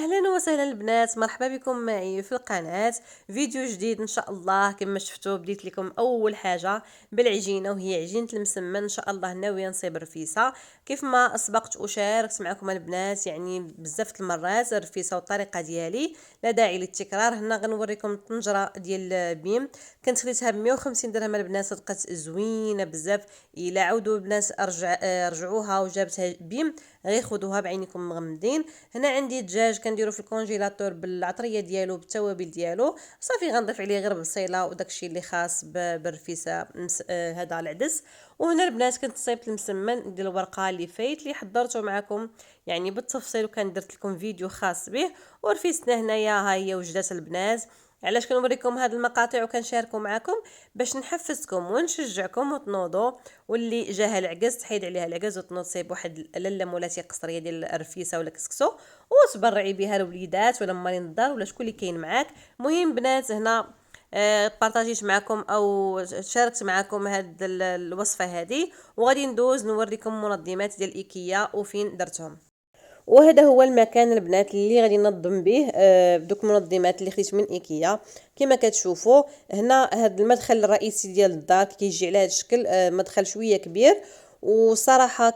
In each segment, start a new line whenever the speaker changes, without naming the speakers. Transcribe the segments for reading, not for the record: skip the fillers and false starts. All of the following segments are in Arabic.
اهلا وسهلا البنات، مرحبا بكم معي في القناه. فيديو جديد ان شاء الله. كما شفتوا بديت لكم اول حاجه بالعجينه، وهي عجينه المسمن. ان شاء الله ناويه نصيب رفيسه كيف ما اسبقت وشاركت معكم البنات، يعني بزاف المرات الرفيسه والطريقه ديالي لا داعي للتكرار. هنا غنوريكم الطنجره ديال بيم، كنت خديتها ب 150 درهم البنات، صدقت زوينه بزاف. الا عاودوا البنات رجعوها وجابتها بيم، غير خذوها بعينكم مغمضين. هنا عندي دجاج كنديرو في الكونجيلاتور بالعطريه ديالو بالتوابل ديالو، صافي غنضيف عليه غير بصيله وداكشي اللي خاص بالرفيسه هذا العدس. وهنا البنات كنت صايبت المسمن ديال الورقه اللي فايت اللي حضرته معكم يعني بالتفصيل، وكان درت لكم فيديو خاص به. ورفيستنا هنايا ها هي وجدات البنات. علاش كنوريكم هاد المقاطع وكنشاركو معكم؟ باش نحفزكم ونشجعكم وتنوضوا، واللي جاها العكز تحيد عليها العكز وتنوض تصايب واحد لاله مولاتي قصريه ديال الرفيسه ولا كسكسو، وتبرعي بها الوليدات ولا مالين الدار ولا شكون اللي كاين معاك. مهم بنات هنا بارطاجيت معكم او شاركت معكم هاد الوصفه هذه، وغادي ندوز نوريكم منظمات ديال ايكيا وفين درتهم. وهذا هو المكان البنات اللي غادي ننظم به بدوك المنظمات اللي خديت من ايكيا. كما كتشوفوا هنا هذا المدخل الرئيسي ديال الدار كيجي على هذا الشكل، مدخل شويه كبير، وصراحه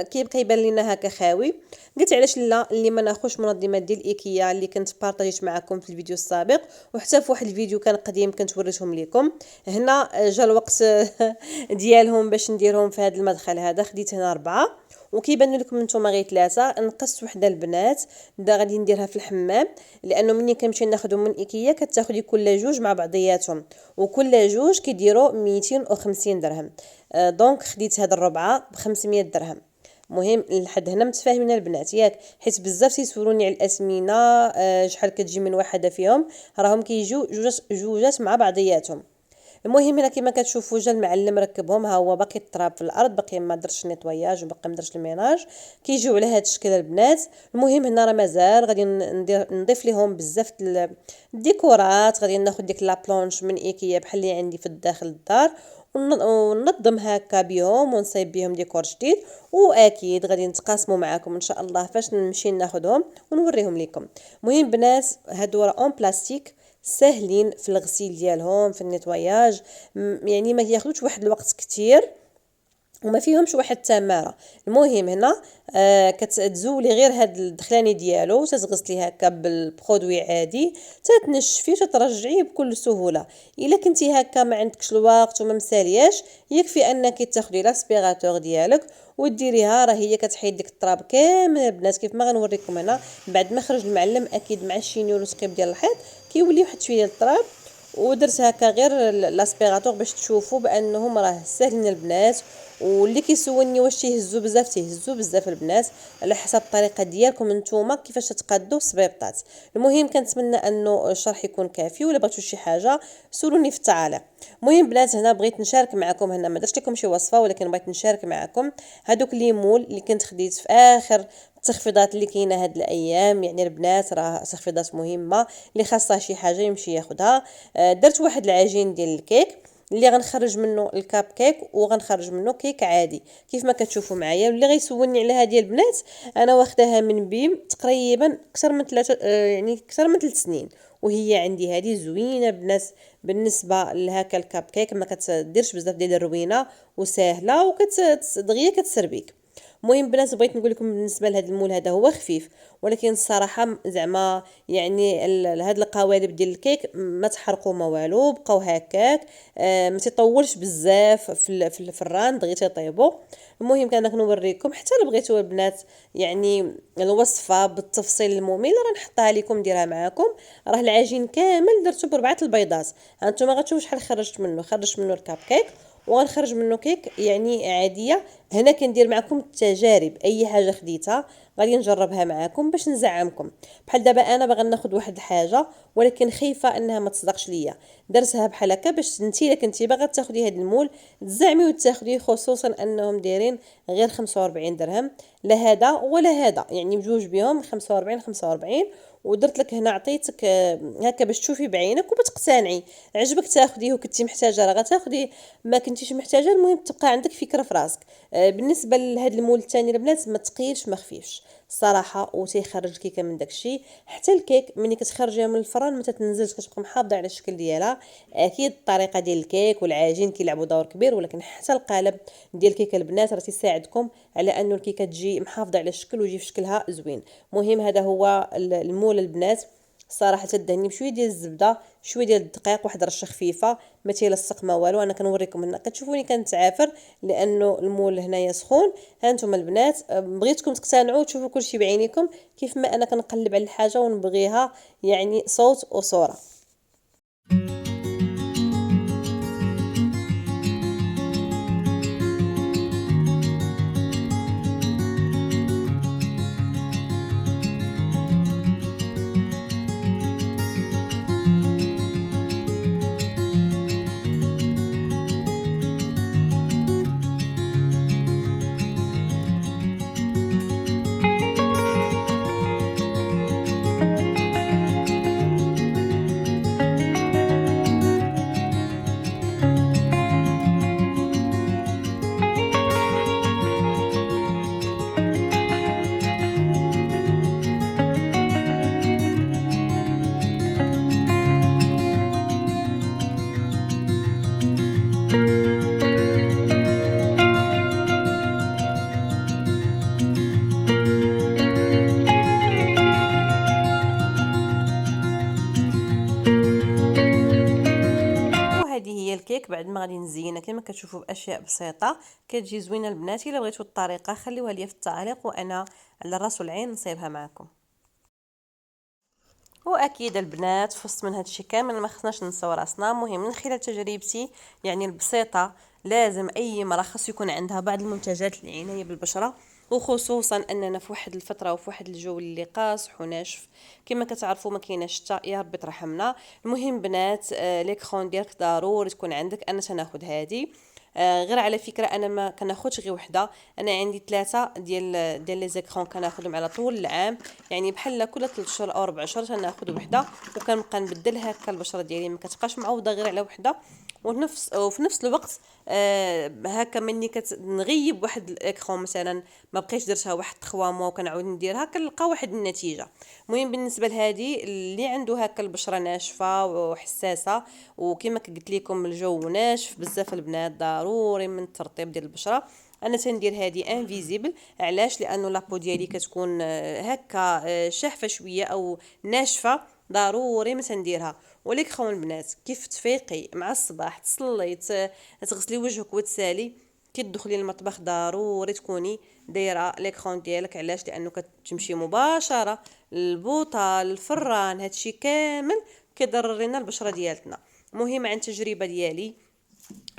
كيبقى يبان لنا هكا خاوي. قلت علاش لا اللي ما ناخذش منظمات ديال ايكيا اللي كنت بارطاجيت معكم في الفيديو السابق، وحتى في واحد الفيديو كان قديم كنت وريتهم لكم. هنا جا الوقت ديالهم باش نديرهم في هذا المدخل هذا. خديت هنا 4 وكيبانوا لكم نتوما غير 3. نقصت وحده البنات دا غادي نديرها في الحمام، لانه ملي كنمشي ناخذهم من ايكيا كتاخدي كل جوج مع بعضياتهم، وكل جوج كيديروا 250 درهم. دونك خديت هاد الربعه ب 500 درهم. مهم لحد هنا متفاهمين البنات ياك؟ حيت بزاف تيسولوني على الاثمنه، شحال كتجي من واحده فيهم، راهم كيجيو جوجات مع بعضياتهم. المهم هنا كما كتشوفوا جا المعلم ركبهم، ها هو باقي التراب في الارض، باقي ما درتش نيطواياج وباقي ما درتش الميناج، كيجيو على هذا الشكل البنات. المهم هنا راه مازال غادي نضيف لهم بزاف الديكورات. غادي ناخذ ديك لا بلونش من ايكيا بحال اللي عندي في الداخل الدار، وننظم هكا بهم ونصايب بهم ديكور جديد. واكيد غادي نتقاسموا معكم ان شاء الله فاش نمشي ناخذهم ونوريهم لكم. المهم بنات هادو راه اون بلاستيك، ساهلين في الغسيل ديالهم في النيطواياج، يعني ما ياخذوش واحد الوقت كتير وما فيهمش واحد التماره. المهم هنا كتزولي غير هاد الدخلاني ديالو، تتغسليه هكا بالبرودوي عادي، تتنشفيه وترجعيه بكل سهوله. الا كنتي هكا ما عندكش الوقت وما مسالياش، يكفي انك تاخدي لاسبيراتور ديالك وديريها، راه هي كتحيد ديك التراب كامل البنات كيف ما غنوريكم هنا. بعد ما خرج المعلم اكيد مع الشينيور والسقيب ديال الحيط كيولي واحد شويه التراب. ودرت هكا غير لاسبيراتور باش تشوفوا بانهم راه ساهلين البنات. واللي كيسولني واش تيهزوا بزاف البنات، على حسب الطريقه ديالكم نتوما كيفاش تقادوا الصبيبطات. المهم كنتمنى انه الشرح يكون كافي، ولا بغيتوا شي حاجه سولوني في التعاليق. المهم بنات هنا بغيت نشارك معكم، هنا ما درت لكم شي وصفه ولكن بغيت نشارك معكم هذوك ليمول اللي كنت خديت في اخر التخفيضات اللي كاينه هاد الايام. يعني البنات راه تخفيضات مهمه، اللي خاصها شي حاجه يمشي ياخذها. درت واحد العجين ديال الكيك اللي غنخرج منه الكاب كيك وغنخرج منه كيك عادي كيف ما كتشوفوا معايا. واللي غيسولني على هذه البنات، انا واخداها من بيم تقريبا اكثر من 3 يعني اكثر من 3 سنين، وهي عندي هذه زوينه بنات. بالنسبه لهكا الكاب كيك ما كتديرش بزاف ديال الروينه وسهله دغيا كتسربيك. المهم بنات بغيت نقول لكم بالنسبه لهذا المول هذا هو خفيف، ولكن الصراحه زعما يعني هاد القوالب ديال الكيك ما تحرقوا ما والو، بقاو هكاك. ما تطولش بزاف في الران دغيا تيطيبوا. المهم كان نوريكم حتى اللي بغيتوا البنات يعني الوصفه بالتفصيل الممل راه نحطها لكم نديرها معكم. راه العجين كامل درته ب4 البيضات، هانتوما غتشوفوا شحال خرجت منه الكاب كيك، وغنخرج منه كيك يعني عاديه. هنا كندير معكم التجارب، اي حاجه خديتها غادي نجربها معكم باش نزعمكم. بحال دابا انا باغا ناخذ واحد الحاجه ولكن خايفه انها ما تصدقش ليا، درتها بحال هكا باش انتي الا كنتي باغا تاخدي هذا المول تزعمي وتاخديه، خصوصا انهم دايرين غير 45 درهم، لا هذا ولا هذا يعني بجوج بهم 45 45. ودرت لك هنا عطيتك هكا باش تشوفي بعينك وبتقتنعي. عجبك تاخديه وكنتي محتاجه راه غتاخدي، ما كنتيش محتاجه المهم تبقى عندك فكره في راسك. بالنسبه لهذا المول الثاني البنات ما تقيلش ما خفيفش، الصراحه وتيخرج الكيكه من داكشي. حتى الكيك ملي كتخرجيها من الفران ما تتنزلش، كتبقى محافظه على الشكل ديالها. اكيد الطريقه ديال الكيك والعجين كيلعبوا دور كبير، ولكن حتى القالب ديال الكيكه البنات راه تيساعدكم على انه الكيكه تجي محافظه على الشكل ويجي في شكلها زوين. مهم هذا هو المول البنات. الصراحه تدهني بشويه ديال الزبده، شويه ديال الدقيق، واحد رشه خفيفه، ما تيلصق ما والو. انا كنوريكم هنا كتشوفوني كنتعافر لانه المول هنايا سخون. ها انتم البنات بغيتكم تقتنعوا وتشوفوا كلشي بعينيكم كيف ما انا كنقلب على الحاجه ونبغيها يعني صوت وصوره. وهذه هي الكيك بعد ما غادي نزينها كما كتشوفوا باشياء بسيطه كتجي زوينه البنات. الا بغيتوا الطريقه خليوها لي في التعليق وانا على الراس والعين نصيبها معكم. واكيد البنات في وسط من هادشي كامل ما خصناش ننساو راسنا. مهم من خلال تجربتي يعني البسيطه لازم اي مرأة خصو يكون عندها بعض المنتجات العنايه بالبشره، وخصوصا اننا في واحد الفتره وفي واحد الجو اللي قاصح وناشف كما كتعرفوا ما كايناش الشتاء، يا ربي ترحمنا. المهم بنات ليكرون ديالك ضروري تكون عندك. انا تناخذ هذه غير على فكره انا ما كناخذش غير وحده، انا عندي 3 ديال لي زيكرون كناخذهم على طول العام، يعني بحال كل 3 شهور او 4 شهور تناخذ وحده وكنبقى نبدل هكا البشره ديالي ما كتبقاش معوضه غير على وحده. وفي نفس الوقت هكا مني كنغيب واحد الاكرون مثلا ما بقيتش درتها واحد 3 موا وكنعاود نديرها كنلقى واحد النتيجه. المهم بالنسبه لهذه اللي عنده هكا البشره ناشفه وحساسه وكما قلت لكم الجو ناشف بزاف البنات ضروري من الترطيب ديال البشره. انا تندير هذه انفيزيبل. علاش؟ لانه لابو ديالي كتكون هكا شاحفه شويه او ناشفه، ضروري ما تنديرها. وليكرون البنات كيف تفيقي مع الصباح تصلي تغسلي وجهك وتسالي كي تدخلي المطبخ ضروري تكوني دايره ليكرون ديالك. علاش؟ لانه كتمشي مباشره البوطه الفران هادشي كامل كيضرر لنا البشره ديالتنا. مهم عن تجربه ديالي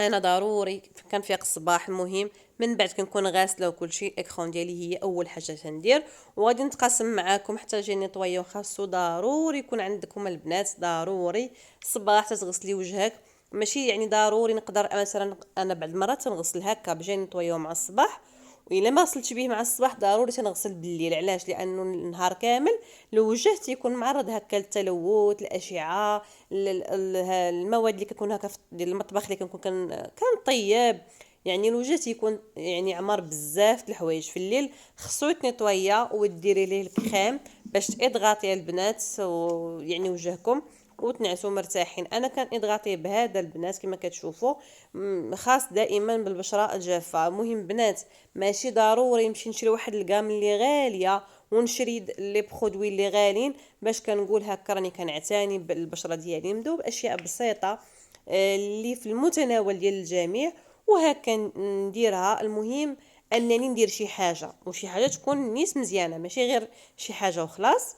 انا ضروري كنفيق الصباح، المهم من بعد كنكون غاسله وكل شيء الاكرون ديالي هي اول حاجه تندير. وغادي نتقاسم معاكم حتى جي نيطويو خاصو ضروري يكون عندكم البنات ضروري الصباح تغسلي وجهك. ماشي يعني ضروري نقدر مثلا انا بعد المرات تنغسل هكا بجي نيطويو مع الصباح، والا ما غسلتش به مع الصباح ضروري تنغسل بالليل. علاش؟ لانه النهار كامل الوجه تيكون معرض هكا للتلوث الاشعه المواد اللي كتكون هكا ديال المطبخ اللي كنكون كنطيب، يعني الوجه تيكون يعني عمر بزاف د الحوايج. في الليل خصو يتنيطويا وديري ليه الكريم باش تاضغاطي البنات يعني وجهكم وتنعسوا مرتاحين. انا كان اضغاطي بهذا البنات كما كتشوفوا خاص دائما بالبشره الجافه. مهم بنات ماشي ضروري نمشي نشري واحد الكام اللي غاليه ونشري لي برودوي اللي غاليين باش كنقول هكا راني كنعتني بالبشره ديالي. نبداو باشياء بسيطه اللي في المتناول ديال الجميع وهكا نديرها. المهم انني ندير شي حاجه وشي حاجه تكون نيس مزيانه ماشي غير شي حاجه وخلاص،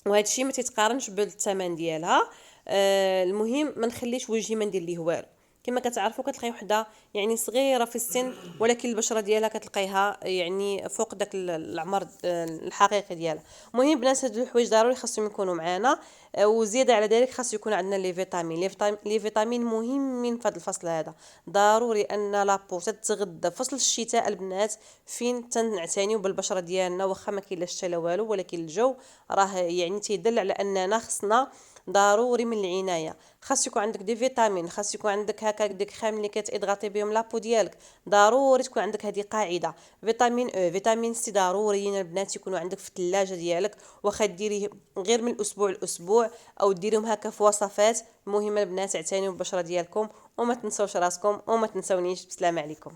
وهذا الشيء ما تيتقارنش بالثمن ديالها. المهم ما نخليش وجهي ما ندير ليه والو. كما كتعرفوا كتلقاي وحده يعني صغيره في السن ولكن البشره ديالها كتلقايها يعني فوق داك العمر الحقيقي ديالها. المهم بنات هاد الحوايج ضروري خاصهم يكونوا معنا. وزياده على ذلك خاص يكون عندنا لي فيتامين. لي فيتامين مهمين في هذا الفصل هذا. ضروري ان لابو تتغذى فصل الشتاء البنات فين تنعتنيو بالبشره ديالنا واخا ما كاين لا الشتا لا والو، ولكن الجو راه يعني تيدل على اننا خصنا ضروري من العنايه. خاص يكون عندك دي فيتامين، خاص يكون عندك هكا ديك خام اللي كتضغطي بهم لابو ديالك، ضروري تكون عندك هذه قاعده. فيتامين او فيتامين سي ضروريين البنات يكونوا عندك في الثلاجه ديالك، واخا ديريه غير من الاسبوع لاسبوع او ديريهم هكا في وصفات. المهم البنات اعتنيوا بالبشره ديالكم وما تنسوش راسكم وما تنسونيش. بسلام عليكم.